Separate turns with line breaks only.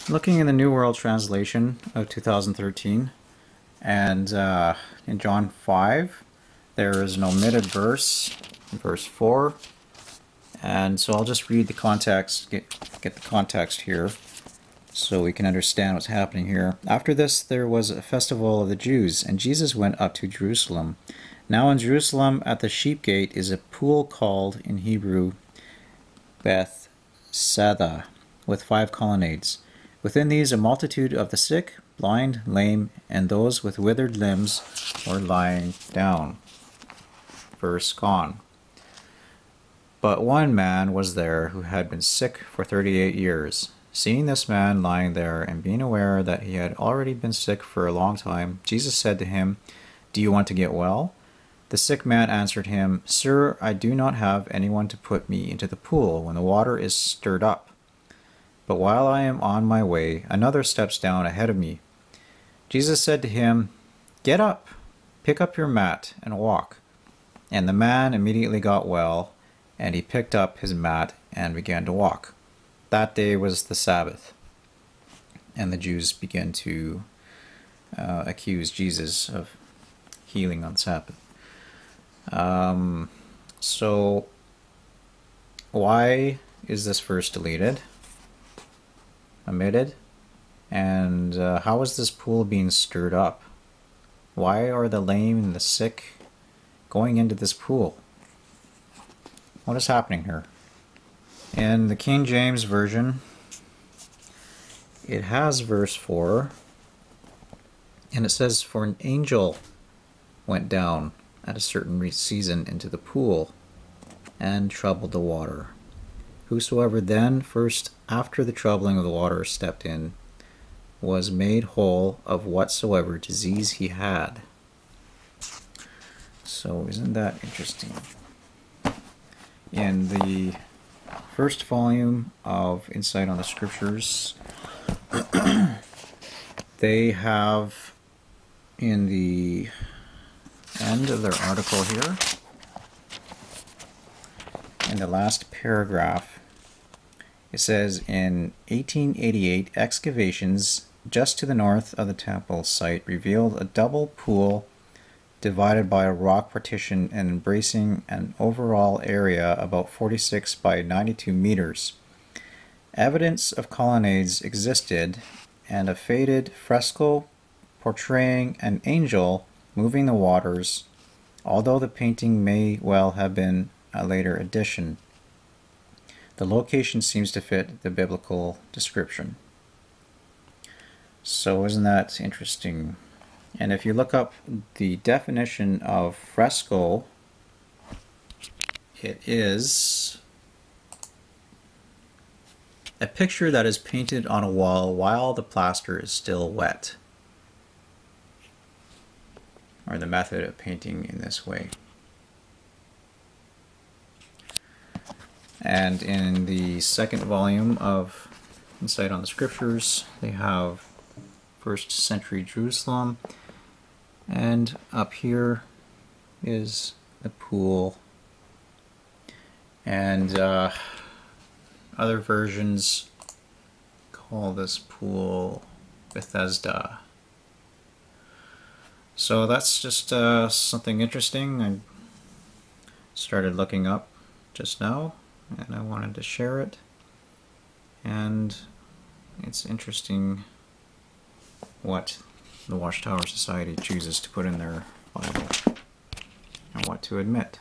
Looking in the New World Translation of 2013, and in John 5, there is an omitted verse, verse 4, and so I'll just read the context, get the context here, so we can understand what's happening here. After this, there was a festival of the Jews, and Jesus went up to Jerusalem. Now in Jerusalem, at the sheep gate, is a pool called, in Hebrew, Bethesda, with 5 colonnades. Within these a multitude of the sick, blind, lame, and those with withered limbs were lying down. Verse gone. But one man was there who had been sick for 38 years. Seeing this man lying there, and being aware that he had already been sick for a long time, Jesus said to him, "Do you want to get well?" The sick man answered him, "Sir, I do not have anyone to put me into the pool when the water is stirred up. But while I am on my way, another steps down ahead of me." Jesus said to him, "Get up, pick up your mat, and walk." And the man immediately got well, and he picked up his mat and began to walk. That day was the Sabbath, and the Jews began to accuse Jesus of healing on Sabbath. So why is this verse deleted? Omitted? And how is this pool being stirred up? Why are the lame and the sick going into this pool? What is happening here? In the King James Version, it has verse 4, and it says, "For an angel went down at a certain season into the pool and troubled the water. Whosoever then first after the troubling of the water stepped in was made whole of whatsoever disease he had." So isn't that interesting? In the first volume of Insight on the Scriptures, they have in the end of their article here, in the last paragraph, it says, in 1888, excavations just to the north of the temple site revealed a double pool divided by a rock partition and embracing an overall area about 46 by 92 meters. Evidence of colonnades existed, and a faded fresco portraying an angel moving the waters, although the painting may well have been a later addition. The location seems to fit the biblical description. So isn't that interesting? And if you look up the definition of fresco, it is a picture that is painted on a wall while the plaster is still wet, or the method of painting in this way. And in the second volume of Insight on the Scriptures, they have 1st century Jerusalem, and up here is the pool, and other versions call this pool Bethesda. So that's just something interesting I started looking up just now, and I wanted to share it. And it's interesting what the Watchtower Society chooses to put in their Bible and what to admit.